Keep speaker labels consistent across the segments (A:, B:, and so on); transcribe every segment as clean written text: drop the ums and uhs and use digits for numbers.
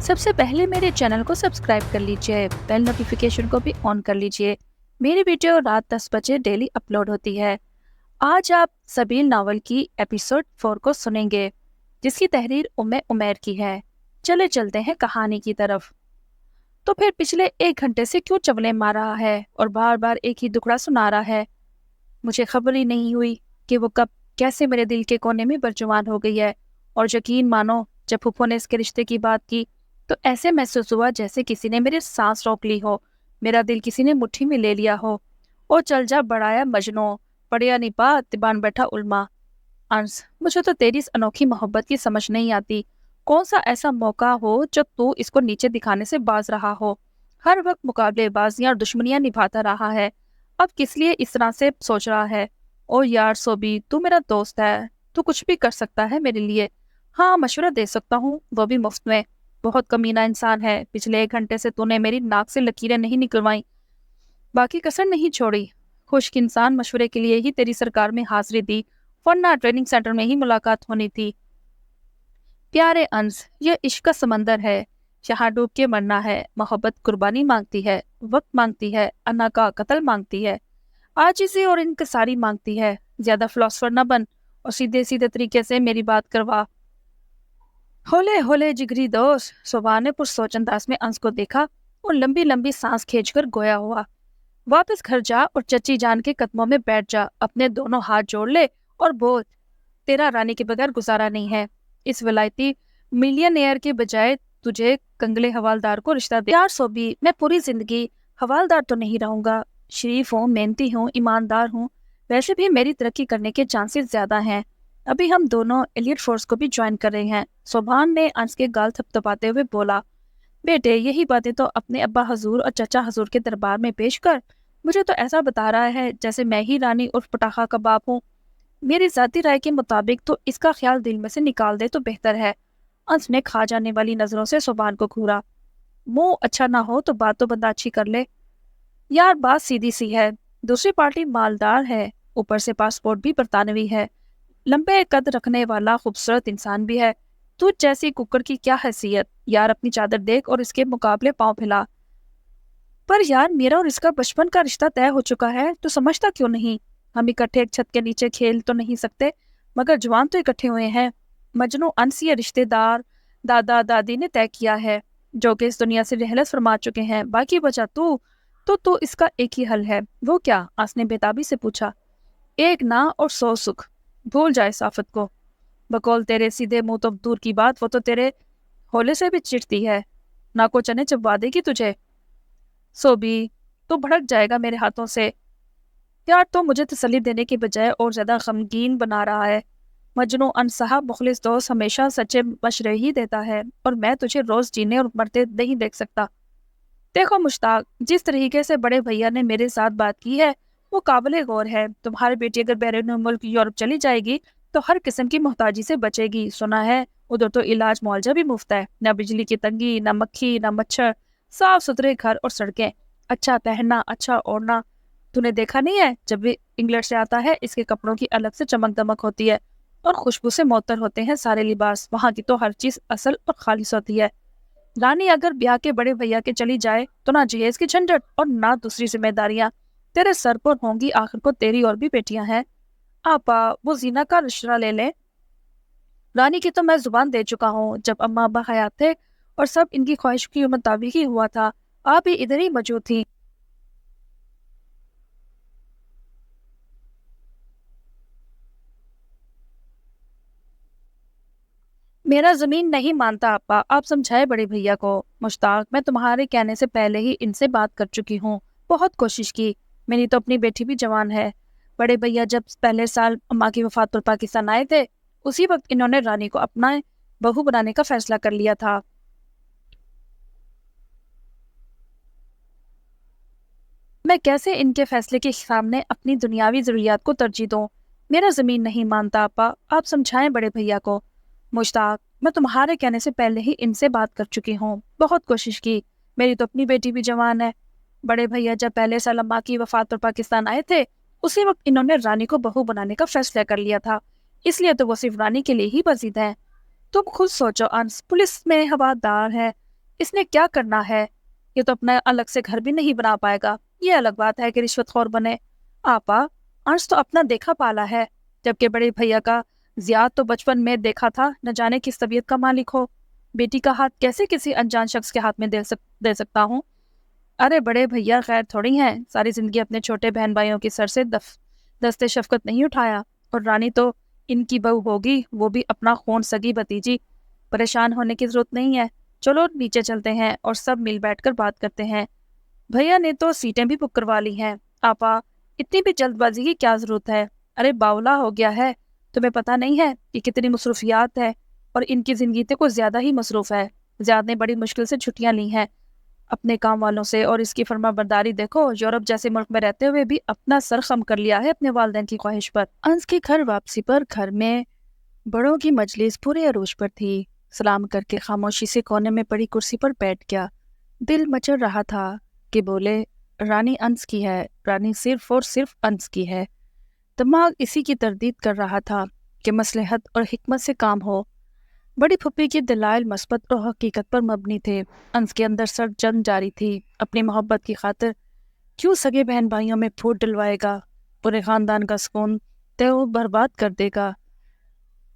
A: سب سے پہلے میرے چینل کو سبسکرائب کر لیجئے، بیل نوٹیفیکیشن کو بھی آن کر لیجئے۔ میری ویڈیو رات 10 بجے ڈیلی اپلوڈ ہوتی ہے۔ آج آپ سبیل ناول کی ایپیسوڈ 4 کو سنیں گے، جس کی تحریر عمیر کی ہے۔ چلے چلتے ہیں کہانی کی طرف۔ تو پھر پچھلے 1 گھنٹے سے کیوں چولے مار رہا ہے اور بار بار ایک ہی دکڑا سنا رہا ہے؟ مجھے خبر ہی نہیں ہوئی کہ وہ کب کیسے میرے دل کے کونے میں برجمان ہو گئی ہے، اور یقین مانو جب پھپھو نے اس کے رشتے کی بات کی تو ایسے محسوس ہوا جیسے کسی نے میرے سانس روک لی ہو، میرا دل کسی نے مٹھی میں لے لیا ہو۔ او چل جا بڑھایا مجنوں، پڑیا نہیں پا تبان بیٹھا علما۔ انس، مجھے تو تیری اس انوکھی محبت کی سمجھ نہیں آتی۔ کون سا ایسا موقع ہو جو تو اس کو نیچے دکھانے سے باز رہا ہو؟ ہر وقت مقابلے بازیاں اور دشمنیاں نبھاتا رہا ہے، اب کس لیے اس طرح سے سوچ رہا ہے؟ او یار سوبی، تو میرا دوست ہے، تو کچھ بھی کر سکتا ہے میرے لیے۔ ہاں، مشورہ دے سکتا ہوں، وہ بھی مفت میں۔ بہت کمینہ انسان ہے، پچھلے 1 گھنٹے سے تو نے میری ناک سے لکیریں نہیں نکلوائیں، باقی کسر نہیں چھوڑی۔ خشک انسان، مشورے کے لیے ہی تیری سرکار میں حاضری دی، ورنہ ٹریننگ سینٹر میں ہی ملاقات ہونی تھی۔ پیارے انس، یہ عشق کا سمندر ہے، یہاں ڈوب کے مرنا ہے۔ محبت قربانی مانگتی ہے، وقت مانگتی ہے، انا کا قتل مانگتی ہے، عاجزی اور انکساری مانگتی ہے۔ زیادہ فلاسفر نہ بن اور سیدھے سیدھے طریقے سے میری بات کروا۔ ہولے ہولے جگری دوست، صبح نے پرسوچ انداز میں انس کو دیکھا اور لمبی لمبی سانس کھینچ کر گویا ہوا۔ واپس گھر جا اور چچی جان کے قدموں میں بیٹھ جا، اپنے دونوں ہاتھ جوڑ لے اور بول، تیرا رانی کے بغیر گزارا نہیں ہے۔ اس ولایتی ملین ایئر کے بجائے تجھے کنگلے حوالدار کو رشتہ دے۔ یار سوبی، میں پوری زندگی حوالدار تو نہیں رہوں گا۔ شریف ہوں، محنتی ہوں، ایماندار ہوں، ویسے بھی میری ترقی کرنے کے چانسز زیادہ ہیں۔ ابھی ہم دونوں ایلیٹ فورس کو بھی جوائن کر رہے ہیں۔ سبحان نے انس کے گال تھپتھپاتے ہوئے بولا، بیٹے یہی باتیں تو اپنے ابا حضور اور چچا حضور کے دربار میں پیش کر، مجھے تو ایسا بتا رہا ہے جیسے میں ہی رانی اور پٹاخہ کباب ہوں۔ میری ذاتی رائے کے مطابق تو اس کا خیال دل میں سے نکال دے تو بہتر ہے۔ انس نے کھا جانے والی نظروں سے سبحان کو گھورا۔ منہ اچھا نہ ہو تو بات تو بندہ اچھی کر لے۔ یار بات سیدھی سی ہے، دوسری پارٹی مالدار ہے، اوپر سے پاسپورٹ بھی برطانوی ہے، لمبے قد رکھنے والا خوبصورت انسان بھی ہے۔ تو جیسی ککڑ کی کیا حیثیت؟ یار اپنی چادر دیکھ اور اس کے مقابلے پاؤں پھیلا۔ پر یار میرا اور اس کا بچپن کا رشتہ طے ہو چکا ہے، تو سمجھتا کیوں نہیں؟ ہم اکٹھے ایک چھت کے نیچے کھیل تو نہیں سکتے، مگر جوان تو اکٹھے ہوئے ہیں۔ مجنوں، انس یہ رشتے دار دادا دادی نے طے کیا ہے، جو کہ اس دنیا سے رحلت فرما چکے ہیں۔ باقی بچا تو اس کا ایک ہی حل ہے۔ وہ کیا؟ انس نے بےتابی سے پوچھا۔ ایک نا اور 100 سکھ، بھول جائے صافت کو۔ بقول تیرے سیدھے منہ تو دور کی بات، وہ تو تیرے ہولے سے بھی چڑھتی ہے، نہ کو چنے چبوا دے گی تجھے۔ سوبی، تو بھڑک جائے گا میرے ہاتھوں سے۔ یار تو مجھے تسلی دینے کے بجائے اور زیادہ غمگین بنا رہا ہے۔ مجنوں، انس صاحب مخلص دوست ہمیشہ سچے مشورے ہی دیتا ہے، اور میں تجھے روز جینے اور مرتے نہیں دیکھ سکتا۔ دیکھو مشتاق، جس طریقے سے بڑے بھیا نے میرے ساتھ بات کی ہے وہ قابل غور ہے۔ تمہاری بیٹی اگر بیرون ملک یورپ چلی جائے گی تو ہر قسم کی محتاجی سے بچے گی۔ سنا ہے ادھر تو علاج معالجہ بھی مفت ہے، نہ بجلی کی تنگی، نہ مکھی، نہ مچھر، صاف ستھرے گھر اور سڑکیں، اچھا پہننا، اچھا اوڑھنا۔ تو نے دیکھا نہیں ہے، جب بھی انگلینڈ سے آتا ہے اس کے کپڑوں کی الگ سے چمک دمک ہوتی ہے اور خوشبو سے معطر ہوتے ہیں سارے لباس۔ وہاں کی تو ہر چیز اصل اور خالص ہوتی ہے۔ رانی اگر بیاہ کے بڑے بھیا کے چلی جائے تو نہ جہیز کی جھنجھٹ اور نہ دوسری ذمہ داریاں تیرے سر پر ہوں گی۔ آخر کو تیری اور بھی بیٹیاں ہیں۔ آپا، وہ زینہ کا رشتہ لے لیں۔ رانی کی تو میں زبان دے چکا ہوں، جب اماں ابا حیات تھے اور سب ان کی خواہش کے مطابق ہی ہوا تھا۔ آپ بھی ادھر ہی موجود تھیں۔ میرا زمین نہیں مانتا آپا، آپ سمجھائے بڑے بھیا کو۔ مشتاق، میں تمہارے کہنے سے پہلے ہی ان سے بات کر چکی ہوں، بہت کوشش کی۔ میری تو اپنی بیٹی بھی جوان ہے۔ بڑے بھیا جب پہلے سال اماں کی وفات پر پاکستان آئے تھے، اسی وقت انہوں نے رانی کو اپنا بہو بنانے کا فیصلہ کر لیا تھا۔ میں کیسے ان کے فیصلے کے سامنے اپنی دنیاوی ضروریات کو ترجیح دوں؟ میرا زمین نہیں مانتا آپا، آپ سمجھائیں بڑے بھیا کو۔ مشتاق، میں تمہارے کہنے سے پہلے ہی ان سے بات کر چکی ہوں، بہت کوشش کی۔ میری تو اپنی بیٹی بھی جوان ہے۔ بڑے بھیا جب پہلے سال اماں کی وفات پر پاکستان آئے تھے، اسی وقت انہوں نے رانی کو بہو بنانے کا فیصلہ کر لیا تھا، اس لیے تو وہ صرف رانی کے لیے ہی بزید ہے۔ تم خود سوچو انس، پولیس میں ہوادار ہے، اس نے کیا کرنا ہے؟ یہ تو اپنا الگ سے گھر بھی نہیں بنا پائے گا، یہ الگ بات ہے کہ رشوت خور بنے۔ آپا، انس تو اپنا دیکھا پالا ہے، جبکہ بڑے بھیا کا زیاد تو بچپن میں دیکھا تھا، نہ جانے کس طبیعت کا مالک ہو۔ بیٹی کا ہاتھ کیسے کسی انجان شخص کے ہاتھ میں دے سکتا ہوں؟ ارے بڑے بھیا خیر تھوڑی ہیں، ساری زندگی اپنے چھوٹے بہن بھائیوں کی سر سے دستے شفقت نہیں اٹھایا، اور رانی تو ان کی بہو ہوگی، وہ بھی اپنا خون سگی بھتیجی۔ پریشان ہونے کی ضرورت نہیں ہے، چلو نیچے چلتے ہیں اور سب مل بیٹھ کر بات کرتے ہیں۔ بھیا نے تو سیٹیں بھی بک کروا لی ہیں۔ آپا، اتنی بھی جلد بازی کی کیا ضرورت ہے؟ ارے باولا ہو گیا ہے، تمہیں پتہ نہیں ہے کہ کتنی مصروفیات ہے، اور ان کی زندگی تو کچھ زیادہ ہی مصروف ہے۔ زیاد نے بڑی مشکل سے چھٹیاں لی ہیں اپنے کام والوں سے، اور اس کی فرما برداری دیکھو، یورپ جیسے ملک میں رہتے ہوئے بھی اپنا سر خم کر لیا ہے اپنے والدین کی خواہش پر۔ انس کی گھر واپسی پر گھر میں بڑوں کی مجلس پورے عروج پر تھی۔ سلام کر کے خاموشی سے کونے میں پڑی کرسی پر بیٹھ گیا۔ دل مچل رہا تھا کہ بولے رانی انس کی ہے، رانی صرف اور صرف انس کی ہے۔ دماغ اسی کی تردید کر رہا تھا کہ مصلحت اور حکمت سے کام ہو۔ بڑی پھپھی کے دلائل مثبت اور حقیقت پر مبنی تھے۔ انس کے اندر سرد جنگ جاری تھی، اپنی محبت کی خاطر کیوں سگے بہن بھائیوں میں پھوٹ ڈلوائے گا، پورے خاندان کا سکون تو برباد کر دے گا۔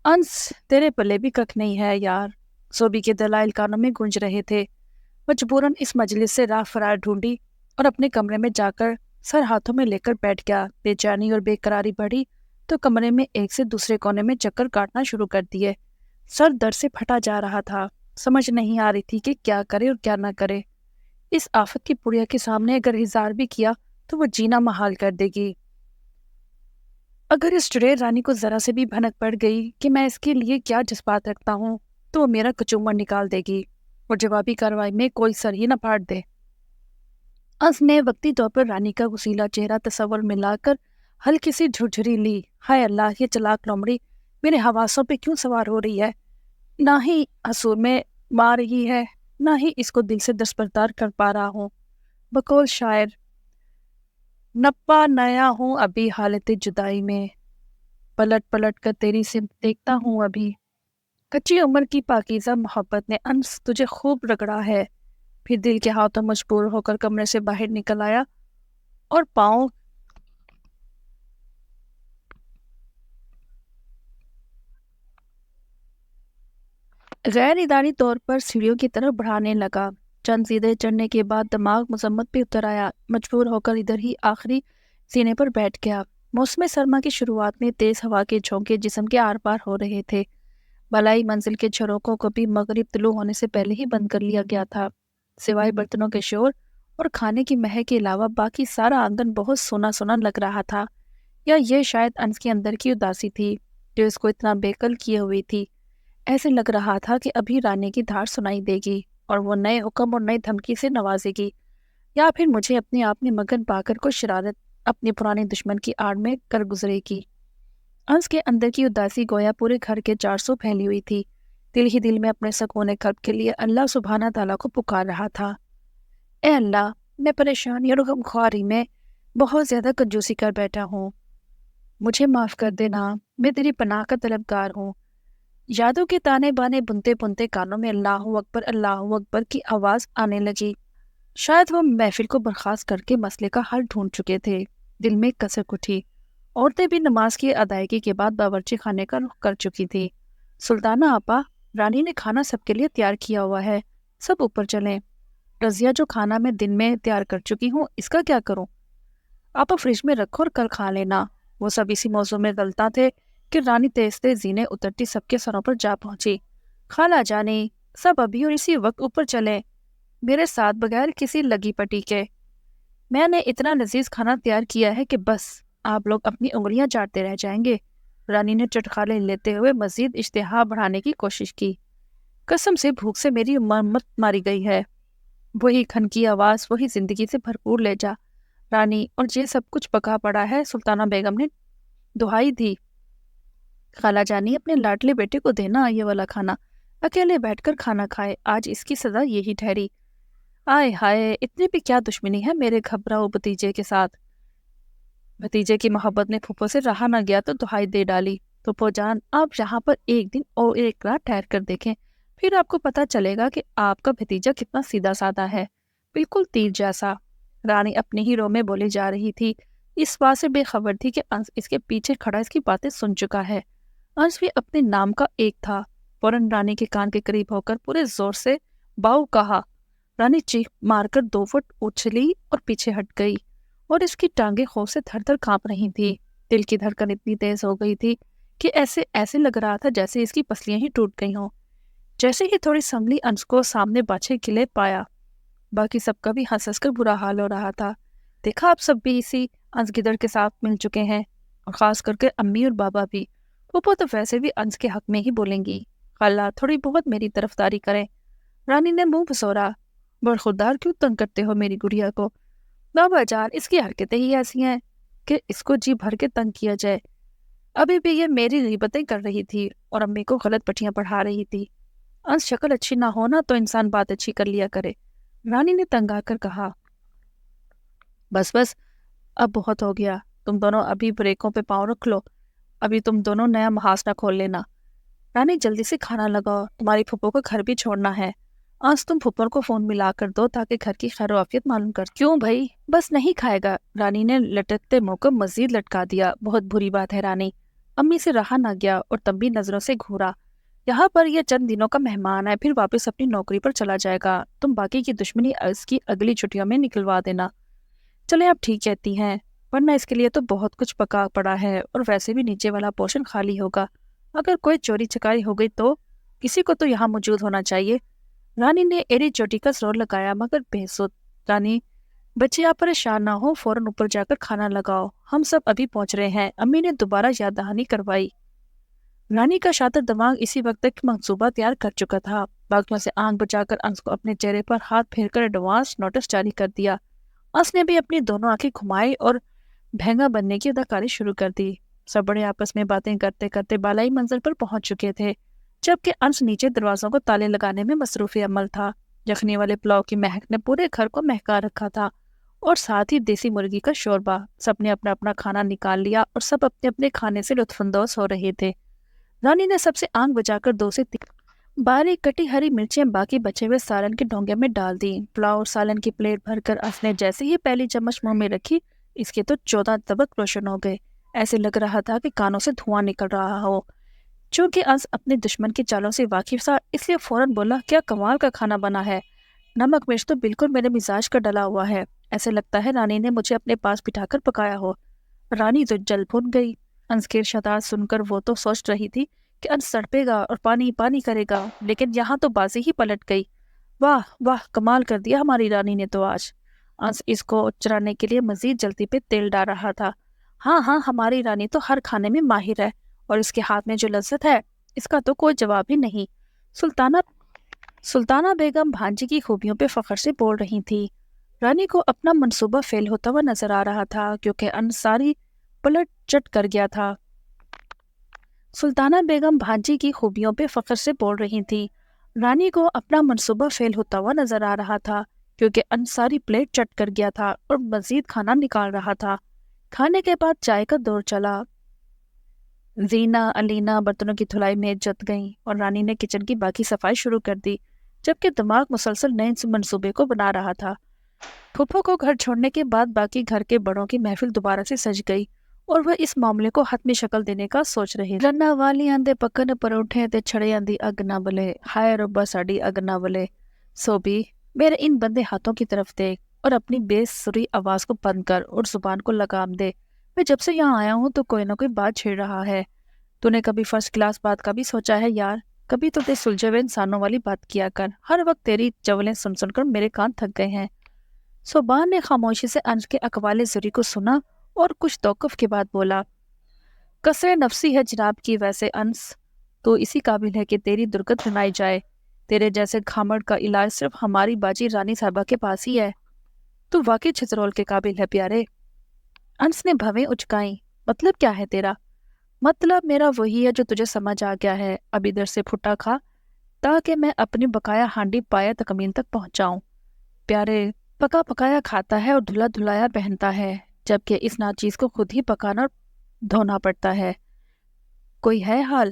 A: انس، تیرے پلے بھی ککھ نہیں ہے یار، صوبی کے دلائل کانوں میں گونج رہے تھے۔ مجبوراً اس مجلس سے راہ فرار ڈھونڈی اور اپنے کمرے میں جا کر سر ہاتھوں میں لے کر بیٹھ گیا۔ بے چینی اور بے قراری بڑھی تو کمرے میں ایک سے دوسرے کونے میں چکر کاٹنا شروع کر دیے۔ سر درد سے پھٹا جا رہا تھا، سمجھ نہیں آ رہی تھی کہ کیا کرے اور کیا نہ کرے۔ اس آفت کی پڑیا کے سامنے اگر اظہار بھی کیا تو وہ جینا محال کر دے گی۔ اگر اس چڑیل رانی کو ذرا سے بھی بھنک پڑ گئی کہ میں اس کے لیے کیا جذبات رکھتا ہوں تو وہ میرا کچومر نکال دے گی اور جوابی کارروائی میں کوئی سر ہی نہ پھاڑ دے۔ انس نے وقتی طور پر رانی کا غسیلا چہرہ تصور میں لا کر ہلکی سی جھرجھری لی۔ ہائے اللہ، یہ چلاک لومڑی میرے حواسوں پہ کیوں سوار ہو رہی ہے؟ نہ ہی حصور میں مار رہی ہے، نہ ہی اس کو دل سے دستبردار کر پا رہا ہوں۔ بقول شاعر، نپا نیا ہوں ابھی حالت جدائی میں، پلٹ پلٹ کر تیری سمت دیکھتا ہوں ابھی۔ کچی عمر کی پاکیزہ محبت نے انس تجھے خوب رگڑا ہے۔ پھر دل کے ہاتھوں مجبور ہو کر کمرے سے باہر نکل آیا اور پاؤں غیر اداری طور پر سیڑھیوں کی طرف بڑھانے لگا۔ چند سیدھے چڑھنے کے بعد دماغ مذمت پہ اتر آیا، مجبور ہو کر ادھر ہی آخری سینے پر بیٹھ گیا۔ موسم سرما کی شروعات میں تیز ہوا کے جھونکے جسم کے آر پار ہو رہے تھے۔ بالائی منزل کے جھروکوں کو بھی مغرب طلوع ہونے سے پہلے ہی بند کر لیا گیا تھا۔ سوائے برتنوں کے شور اور کھانے کی مہک کے علاوہ باقی سارا آنگن بہت سونا سونا لگ رہا تھا، یا یہ شاید انس کے اندر کی اداسی تھی جو اس کو اتنا بے قل کیے ہوئی تھی۔ ایسے لگ رہا تھا کہ ابھی رانی کی دھار سنائی دے گی اور وہ نئے حکم اور نئی دھمکی سے نوازے گی، یا پھر مجھے اپنے آپ میں مگن پا کر کوئی شرارت اپنے پرانے دشمن کی آڑ میں کر گزرے گی۔ انس کے اندر کی اداسی گویا پورے گھر کے 400 پھیلی ہوئی تھی۔ دل ہی دل میں اپنے سکون قلب کے لیے اللہ سبحانہ تعالیٰ کو پکار رہا تھا۔ اے اللہ، میں پریشانی اور غمخواری میں بہت زیادہ کنجوسی کر بیٹھا ہوں، مجھے معاف کر دینا، میں تیری پناہ کا طلبگار ہوں۔ یادوں کے تانے بانے بنتے بنتے کانوں میں اللہ اکبر کی آواز آنے لگی۔ شاید وہ محفل کو برخاست کر کے مسئلے کا حل ڈھونڈ چکے تھے۔ دل میں کسک اٹھی۔ عورتیں بھی نماز کی ادائیگی کے بعد باورچی خانے کا رخ کر چکی تھی۔ سلطانہ آپا، رانی نے کھانا سب کے لیے تیار کیا ہوا ہے، سب اوپر چلیں۔ رضیہ، جو کھانا میں دن میں تیار کر چکی ہوں اس کا کیا کروں؟ آپا فریج میں رکھو اور کل کھا لینا۔ وہ سب اسی موضوع میں غلطاں تھے کہ رانی تیز تیز زینے اترتی سب کے سروں پر جا پہنچی۔ خالہ جانی، سب ابھی اور اسی وقت اوپر چلیں، میرے ساتھ بغیر کسی لگی پٹی کے۔ میں نے اتنا لذیذ کھانا تیار کیا ہے کہ بس آپ لوگ اپنی انگلیاں چاٹتے رہ جائیں گے۔ رانی نے چٹخالے لیتے ہوئے مزید اشتہا بڑھانے کی کوشش کی۔ قسم سے بھوک سے میری مرمت ماری گئی ہے۔ وہی کھن کی آواز، وہی زندگی سے بھرپور لہجہ، رانی، اور یہ سب کچھ پکا پڑا ہے۔ سلطانہ بیگم نے دہائی دی، خالہ جانی، اپنے لاڈلے بیٹے کو دینا یہ والا کھانا، اکیلے بیٹھ کر کھانا کھائے، آج اس کی سزا یہی ٹھہری۔ آئے ہائے، اتنی بھی کیا دشمنی ہے میرے گھبراؤ بھتیجے کے ساتھ؟ بھتیجے کی محبت نے پھوپھو سے رہا نہ گیا تو دہائی دے ڈالی، پھوپھو جان، آپ یہاں پر ایک دن اور ایک رات ٹھہر کر دیکھیں، پھر آپ کو پتہ چلے گا کہ آپ کا بھتیجا کتنا سیدھا سادہ ہے، بالکل تیر جیسا۔ رانی اپنے ہی رو میں بولی جا رہی تھی، اس بات سے بے خبر تھی کہ انس اس کے پیچھے کھڑا اس کی باتیں سن چکا ہے۔ انس بھی اپنے نام کا ایک تھا۔ فوراً رانی کے کان کے قریب ہو کر پورے زور سے باؤ کہا۔ رانی چیخ مار کر 2 فٹ اچھلی اور پیچھے ہٹ گئی، اور اس کی ٹانگیں خوف سے تھر تھر کانپ رہی تھی۔ دل کی دھڑکن اتنی تیز ہو گئی تھی کہ ایسے لگ رہا تھا جیسے اس کی پسلیاں ہی ٹوٹ گئی ہوں۔ جیسے ہی تھوڑی سنبھلی، انس کو سامنے باچھے گلے پایا۔ باقی سب کا بھی ہنس ہنس کر برا حال ہو رہا تھا۔ دیکھا آپ سب بھی اسی انس گدڑ کے ساتھ مل چکے ہیں، اور خاص کر کے امی اور بابا بھی۔ پھوپھو تو ویسے بھی انس کے حق میں ہی بولیں گی۔ خالہ تھوڑی بہت میری طرفداری کریں۔ رانی نے منہ پھسورا۔ برخوردار کیوں تنگ کرتے ہو میری گڑیا کو؟ بابا جان، اس کی حرکتیں ہی ایسی ہیں کہ اس کو جی بھر کے تنگ کیا جائے۔ ابھی بھی یہ میری غیبتیں کر رہی تھی اور امی کو غلط پٹیاں پڑھا رہی تھی۔ انس شکل اچھی نہ ہونا تو انسان بات اچھی کر لیا کرے، رانی نے تنگا کر کہا۔ بس بس، اب بہت ہو گیا، تم دونوں ابھی بریکوں پہ پاؤں رکھ لو، ابھی تم دونوں نیا محاسنہ کھول لینا۔ رانی جلدی سے کھانا لگاؤ، تمہاری پھپھو کو گھر بھی چھوڑنا ہے۔ آج تم پھپھر کو فون ملا کر دو تاکہ گھر کی خیر و عافیت معلوم کر۔ کیوں بھائی؟ بس نہیں کھائے گا، رانی نے لٹکتے منہ کو مزید لٹکا دیا۔ بہت بری بات ہے رانی، امی سے رہا نہ گیا اور تنبی نظروں سے گھورا۔ یہاں پر یہ چند دنوں کا مہمان ہے، پھر واپس اپنی نوکری پر چلا جائے گا۔ تم باقی کی دشمنی اس کی اگلی چھٹیوں میں نکلوا دینا۔ چلے آپ ٹھیک کہتی ہیں، ورنہ اس کے لیے تو بہت کچھ پکا پڑا ہے، اور ویسے بھی نیچے والا پورشن خالی ہوگا۔ اگر کوئی چوری چکاری ہو گئی تو کسی کو تو یہاں موجود ہونا چاہیے۔ رانی نے ایڑی چوٹی کا زور لگایا مگر بے سود۔ رانی، بچے آپ پریشان نہ ہو، فوراً اوپر جا کر کھانا لگاؤ، ہم سب ابھی پہنچ رہے ہیں، امی نے دوبارہ یاد دہانی کروائی۔ رانی کا شاطر دماغ اسی وقت تک منصوبہ تیار کر چکا تھا۔ باقیوں سے آنکھ بچا کر انس کو اپنے چہرے پر ہاتھ پھیر کر ایڈوانس نوٹس جاری کر دیا۔ انس نے بھی اپنی دونوں آنکھیں گھمائی اور بھینگا بننے کی اداکاری شروع کر دی۔ سب بڑے آپس میں باتیں کرتے کرتے بالائی منزل پر پہنچ چکے تھے، جبکہ انس نیچے دروازوں کو تالے لگانے میں مصروف عمل تھا۔ یخنی والے پلاؤ کی مہک نے پورے گھر کو مہکا رکھا تھا، اور ساتھ ہی دیسی مرغی کا شوربہ۔ سب نے اپنا اپنا کھانا نکال لیا اور سب اپنے اپنے کھانے سے لطف اندوز ہو رہے تھے۔ رانی نے سب سے آنکھ بچا کر 2 سے 3 باریک کٹی ہری مرچیں باقی بچے ہوئے سالن کے ڈونگے میں ڈال دی۔ پلاؤ اور سالن کی پلیٹ بھر کر انس نے جیسے ہی پہلی چمچ منہ میں رکھی، اس کے تو 14 طبق روشن ہو گئے۔ ایسے لگ رہا تھا کہ کانوں سے دھواں نکل رہا ہو۔ چونکہ انس اپنے دشمن کی چالوں سے واقف تھا، اس لیے فوراً بولا، کیا کمال کا کھانا بنا ہے، نمک مرچ تو بالکل میرے مزاج کا ڈلا ہوا ہے، ایسے لگتا ہے رانی نے مجھے اپنے پاس بٹھا کر پکایا ہو۔ رانی تو جل بھن گئی۔ انس کے ارشادات سن کر وہ تو سوچ رہی تھی کہ انس تڑپے گا اور پانی پانی کرے گا، لیکن یہاں تو بازی ہی پلٹ گئی۔ واہ واہ، کمال کر دیا ہماری رانی نے تو آج۔ انس اس کو چرانے کے لیے مزید جلدی پہ تیل ڈال رہا تھا۔ ہاں ہاں، ہماری رانی تو ہر کھانے میں ماہر ہے، اور اس کے ہاتھ میں جو لذت ہے اس کا تو کوئی جواب ہی نہیں۔ سلطانہ بیگم بھانجی کی خوبیوں پہ فخر سے بول رہی تھی۔ رانی کو اپنا منصوبہ فیل ہوتا ہوا نظر آ رہا تھا، کیونکہ انس ساری پلٹ چٹ کر گیا تھا۔ سلطانہ بیگم بھانجی کی خوبیوں پہ فخر سے بول رہی تھی۔ رانی کو اپنا منصوبہ فیل ہوتا ہوا نظر آ رہا تھا، کیونکہ انس ساری پلیٹ چٹ کر گیا تھا اور مزید کھانا نکال رہا تھا۔ کھانے کے بعد چائے کا دور چلا۔ زینا، علینا برتنوں کی دھلائی میں جت گئیں اور رانی نے کچن کی باقی صفائی شروع کر دی، جبکہ دماغ مسلسل نئے منصوبے کو بنا رہا تھا۔ پھپھو کو گھر چھوڑنے کے بعد باقی گھر کے بڑوں کی محفل دوبارہ سے سج گئی، اور وہ اس معاملے کو حتمی شکل دینے کا سوچ رہے۔ رنا والیاں دے پکن پروٹھے تے چھڑیاں دی اگ نہ بلے، ہائے ربا ساڈی اگ نہ بلے۔ سوبی، میرے ان بندے ہاتھوں کی طرف دیکھ اور اپنی بے سری آواز کو بند کر اور زبان کو لگام دے۔ میں جب سے یہاں آیا ہوں تو کوئی نہ کوئی بات چھیڑ رہا ہے۔ تو نے کبھی فرسٹ کلاس بات کا بھی سوچا ہے یار؟ کبھی تو سلجھے ہوئے انسانوں والی بات کیا کر، ہر وقت تیری جولیں سن سن کر میرے کان تھک گئے ہیں۔ صوبان نے خاموشی سے انس کے اقوال زری کو سنا اور کچھ توقف کے بعد بولا، کثرے نفسی ہے جناب کی، ویسے انس تو اسی قابل ہے کہ تیری درگت بنائی جائے۔ تیرے جیسے گھامڑ کا علاج صرف ہماری باجی رانی صاحبہ کے پاس ہی ہے۔ تو واقعی چھترول کے قابل ہے پیارے۔ انس نے بھویں اچکائیں۔ مطلب کیا ہے تیرا؟ مطلب میرا وہی ہے جو تجھے سمجھ آ گیا ہے۔ اب ادھر سے پھٹا کھا تاکہ میں اپنی بقایا ہانڈی پایا تکمین تک پہنچاؤں۔ پیارے، پکا پکایا کھاتا ہے اور دھلا دھلایا پہنتا ہے، جبکہ اس ناچیز کو خود ہی پکانا اور دھونا پڑتا ہے۔ کوئی ہے حال؟